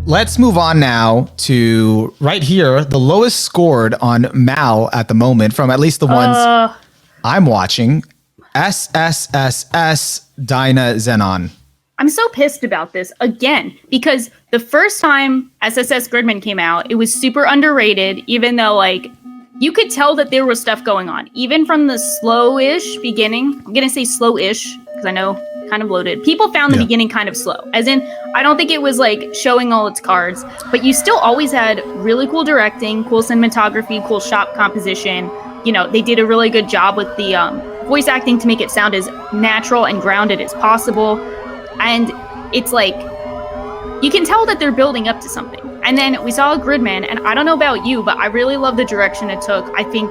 let's move on now to right here, the lowest scored on Mal at the moment from at least the ones I'm watching. SSSS Dinah Xenon. I'm so pissed about this again because the first time SSS Gridman came out, it was super underrated, even though like you could tell that there was stuff going on, even from the slow-ish beginning. I'm gonna say slow-ish because I know kind of loaded. People found the beginning kind of slow, as in I don't think it was like showing all its cards, but you still always had really cool directing, cool cinematography, cool shot composition. You know, they did a really good job with the voice acting to make it sound as natural and grounded as possible. And it's like, you can tell that they're building up to something. And then we saw Gridman, and I don't know about you, but I really love the direction it took. I think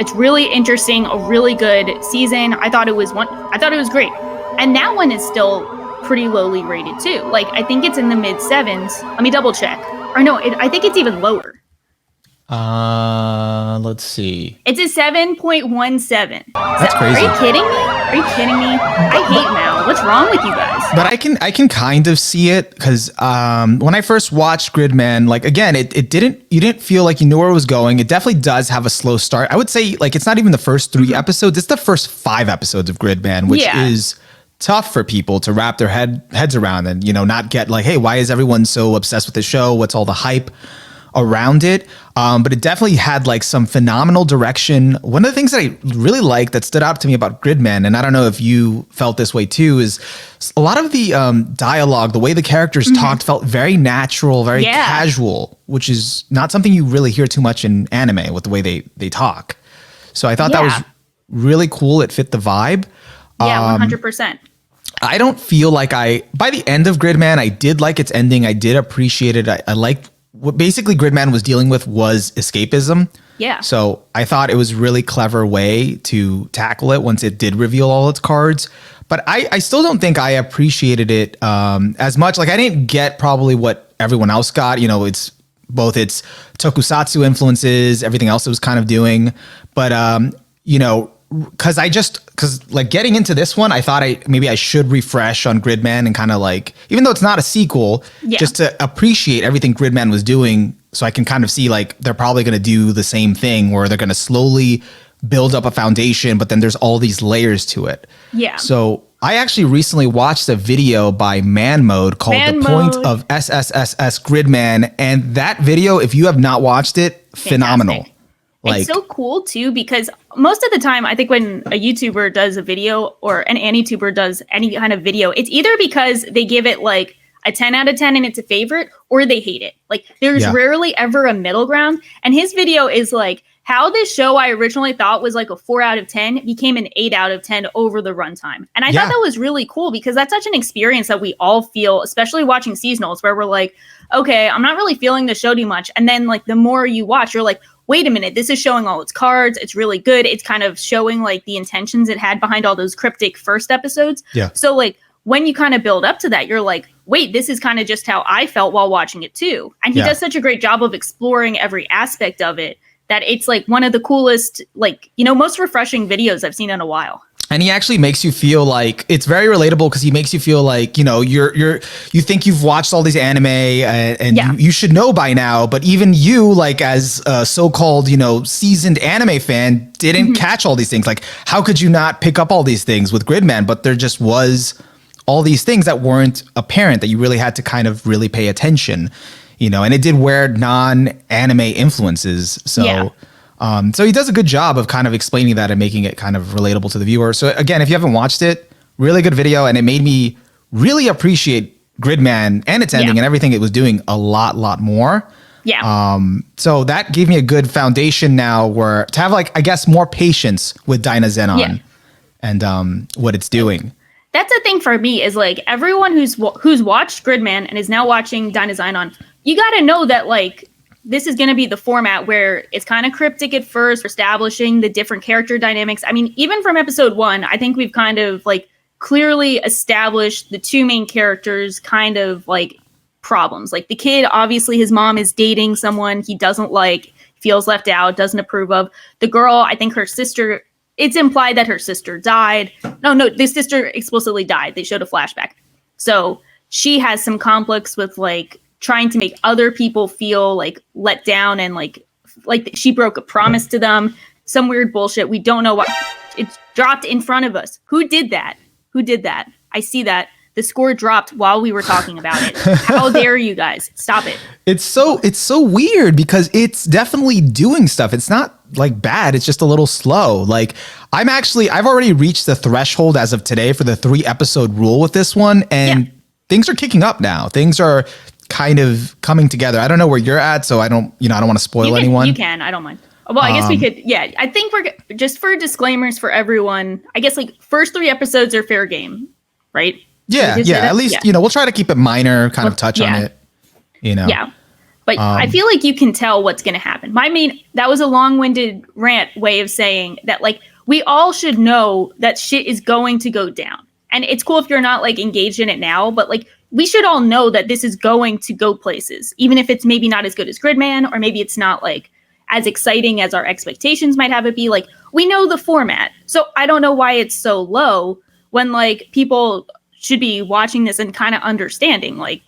it's really interesting, a really good season. I thought it was great. And that one is still pretty lowly rated too. Like, I think it's in the mid 7s. Let me double check. Or no, I think it's even lower. Let's see. It's a 7.17. That's crazy. Are you kidding me? I hate Mal. What's wrong with you guys? But I can kind of see it because when I first watched Gridman, like again, you didn't feel like you knew where it was going. It definitely does have a slow start. I would say like it's not even the first 3 episodes. It's the first 5 episodes of Gridman, which is tough for people to wrap their heads around and, you know, not get like, hey, why is everyone so obsessed with the show? What's all the hype around it? But it definitely had like some phenomenal direction. One of the things that I really liked that stood out to me about Gridman, and I don't know if you felt this way too, is a lot of the dialogue, the way the characters talked felt very natural, very casual, which is not something you really hear too much in anime with the way they talk. So I thought that was really cool. It fit the vibe. Yeah, 100%. I don't feel like by the end of Gridman, I did like its ending. I did appreciate it. I liked what basically Gridman was dealing with was escapism. Yeah. So I thought it was a really clever way to tackle it once it did reveal all its cards. But I still don't think I appreciated it as much. Like I didn't get probably what everyone else got. You know, it's both its tokusatsu influences, everything else it was kind of doing. But, you know, because like getting into this one, I thought maybe I should refresh on Gridman and kind of like, even though it's not a sequel, just to appreciate everything Gridman was doing. So I can kind of see like they're probably going to do the same thing where they're going to slowly build up a foundation, but then there's all these layers to it. Yeah. So I actually recently watched a video by Man Mode called The Point of SSSS Gridman. And that video, if you have not watched it, phenomenal. Like, it's so cool too, because most of the time I think when a YouTuber does a video or an AniTuber does any kind of video, it's either because they give it like a 10 out of 10 and it's a favorite, or they hate it. Like there's rarely ever a middle ground. And his video is like how this show I originally thought was like a 4 out of 10 became an 8 out of 10 over the runtime. And I thought that was really cool because that's such an experience that we all feel, especially watching seasonals, where we're like, okay, I'm not really feeling the show too much. And then like the more you watch, you're like, wait a minute, this is showing all its cards. It's really good. It's kind of showing like the intentions it had behind all those cryptic first episodes. Yeah. So like when you kind of build up to that, you're like, wait, this is kind of just how I felt while watching it too. And he does such a great job of exploring every aspect of it that it's like one of the coolest, like, you know, most refreshing videos I've seen in a while. And he actually makes you feel like it's very relatable because he makes you feel like, you know, you think you've watched all these anime and you should know by now. But even you, like as a so-called, you know, seasoned anime fan, didn't catch all these things. Like, how could you not pick up all these things with Gridman? But there just was all these things that weren't apparent that you really had to kind of really pay attention, you know, and it did wear non-anime influences. So so he does a good job of kind of explaining that and making it kind of relatable to the viewer. So again, if you haven't watched it, really good video. And it made me really appreciate Gridman and its ending and everything it was doing a lot more. Yeah. So that gave me a good foundation now where to have like, I guess, more patience with Dinah Xenon and what it's doing. That's the thing for me is like everyone who's watched Gridman and is now watching Dinah Xenon, you got to know that like, this is going to be the format where it's kind of cryptic at first, establishing the different character dynamics. I mean, even from episode 1, I think we've kind of like clearly established the 2 main characters kind of like problems. Like the kid, obviously his mom is dating someone he doesn't like, feels left out, doesn't approve of. The girl, I think her sister, it's implied that her sister died. No, the sister explicitly died. They showed a flashback. So she has some conflicts with like trying to make other people feel like let down and like she broke a promise to them. Some weird bullshit. We don't know what. It's dropped in front of us. Who did that? I see that. The score dropped while we were talking about it. How dare you guys? Stop it. It's so weird because it's definitely doing stuff. It's not like bad. It's just a little slow. Like I've already reached the threshold as of today for the 3-episode rule with this one. And things are kicking up now. Things are kind of coming together. I don't know where you're at, so I don't want to spoil anyone. You can. I don't mind. Well, I guess we could. Yeah, I think we're just for disclaimers for everyone. I guess like first 3 episodes are fair game, right? Yeah. At least we'll try to keep it minor, kind of touch on it. Yeah, but I feel like you can tell what's going to happen. That was a long-winded rant way of saying that like we all should know that shit is going to go down, and it's cool if you're not like engaged in it now, but like we should all know that this is going to go places, even if it's maybe not as good as Gridman, or maybe it's not like as exciting as our expectations might have it be. Like we know the format, so I don't know why it's so low when like people should be watching this and kind of understanding, like,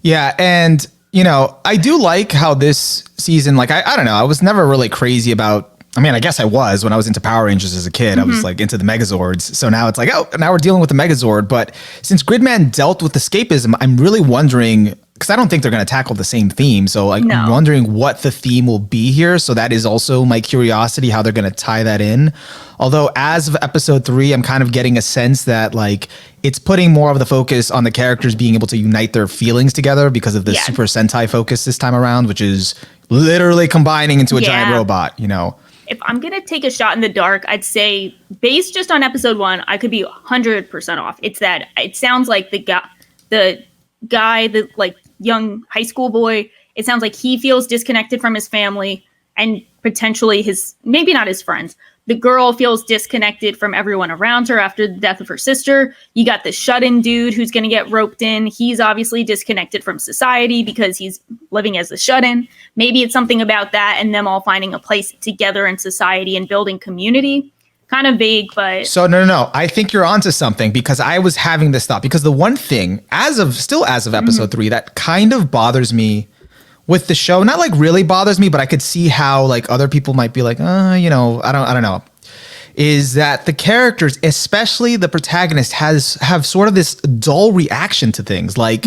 Yeah. And, I do like how this season, like, I don't know, I was never really crazy about, I guess I was when I was into Power Rangers as a kid. I was like into the Megazords. So now it's like, now we're dealing with the Megazord. But since Gridman dealt with escapism, I'm really wondering, because I don't think they're going to tackle the same theme. So like, I'm wondering what the theme will be here. So that is also my curiosity, how they're going to tie that in. Although as of episode 3, I'm kind of getting a sense that like it's putting more of the focus on the characters being able to unite their feelings together because of the Super Sentai focus this time around, which is literally combining into a giant robot, If I'm going to take a shot in the dark, I'd say based just on episode 1, I could be 100% off. It's that it sounds like the guy, the like young high school boy, it sounds like he feels disconnected from his family and potentially maybe not his friends. The girl feels disconnected from everyone around her after the death of her sister. You got the shut-in dude who's going to get roped in. He's obviously disconnected from society because he's living as a shut-in. Maybe it's something about that and them all finding a place together in society and building community. Kind of vague, but... So, no. I think you're onto something because I was having this thought. Because the one thing, as of episode 3, that kind of bothers me with the show, not like really bothers me, but I could see how like other people might be like, I don't know, is that the characters, especially the protagonist, have sort of this dull reaction to things. Like,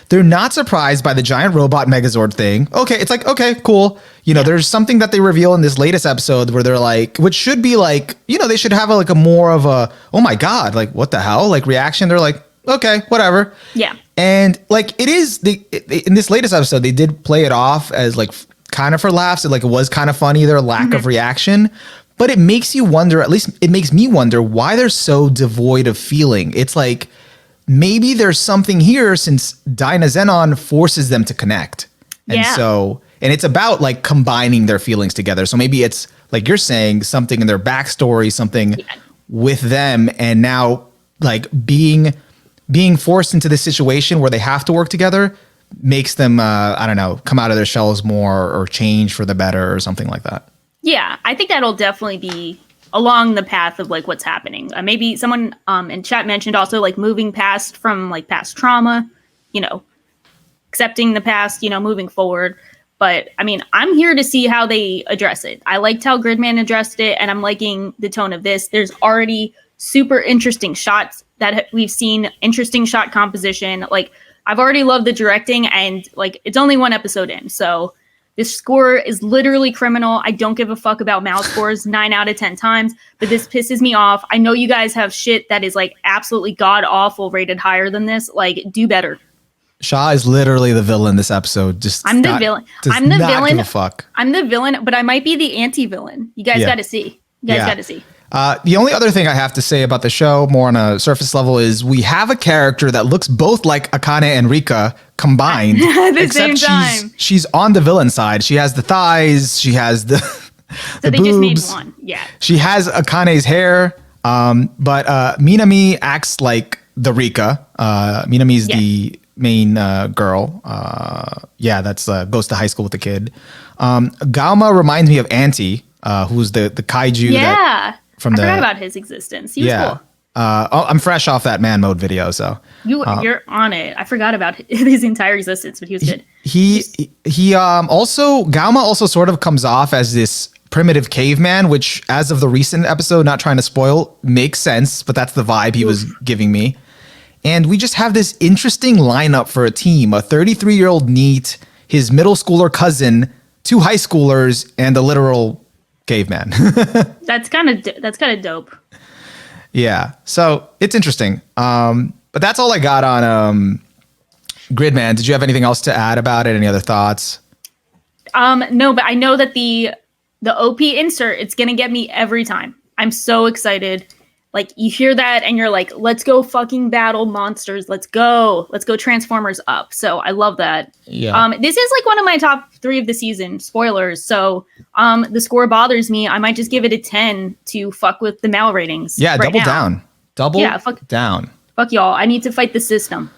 they're not surprised by the giant robot Megazord thing. Okay, it's like, okay, cool. There's something that they reveal in this latest episode where they're like, which should be like, they should have a more of a, oh my God, like what the hell, like reaction. They're like, okay, whatever. Yeah. And like it is in this latest episode, they did play it off as like kind of for laughs. It was kind of funny, their lack of reaction. But it makes you wonder, at least it makes me wonder why they're so devoid of feeling. It's like maybe there's something here since Dinah Xenon forces them to connect. And and it's about like combining their feelings together. So maybe it's like you're saying something in their backstory, something with them. And now like being forced into this situation where they have to work together makes them, come out of their shells more or change for the better or something like that. Yeah, I think that'll definitely be along the path of like what's happening. Maybe someone in chat mentioned also like moving past from like past trauma, accepting the past, moving forward. But I'm here to see how they address it. I liked how Gridman addressed it, and I'm liking the tone of this. There's already super interesting shots that we've seen, interesting shot composition. Like I've already loved the directing, and like it's only 1 episode in, so. This score is literally criminal. I don't give a fuck about mouse scores 9 out of 10 times, but this pisses me off. I know you guys have shit that is like absolutely god awful rated higher than this. Like, do better. Shaw is literally the villain this episode. I'm the villain. I'm the villain. Give a fuck. I'm the villain, but I might be the anti-villain. You guys got to see. You guys got to see. The only other thing I have to say about the show, more on a surface level, is we have a character that looks both like Akane and Rika combined. At the same time. She's on the villain side. She has the thighs. She has the So they boobs. just made one. Yeah. She has Akane's hair. But Minami acts like the Rika. Minami's the main girl. That's goes to high school with the kid. Gauma reminds me of Auntie, who's the kaiju. I forgot about his existence. He was cool. I'm fresh off that man mode video, so you're on it. I forgot about his entire existence, but he was good. He also Gauma also sort of comes off as this primitive caveman, which as of the recent episode, not trying to spoil, makes sense, but that's the vibe he was giving me. And we just have this interesting lineup for a team: a 33-year-old NEET, his middle schooler cousin, 2 high schoolers, and a literal caveman. That's kind of dope. Yeah, so it's interesting. But that's all I got on Gridman. Did you have anything else to add about it? Any other thoughts? No, but I know that the OP insert, it's gonna get me every time. I'm so excited. Like, you hear that and you're like, let's go fucking battle monsters. Let's go Transformers up. So I love that. Yeah. This is like one of my top 3 of the season. Spoilers. So the score bothers me. I might just give it a 10 to fuck with the Mal ratings. Yeah, double down. Double down. Fuck y'all. I need to fight the system.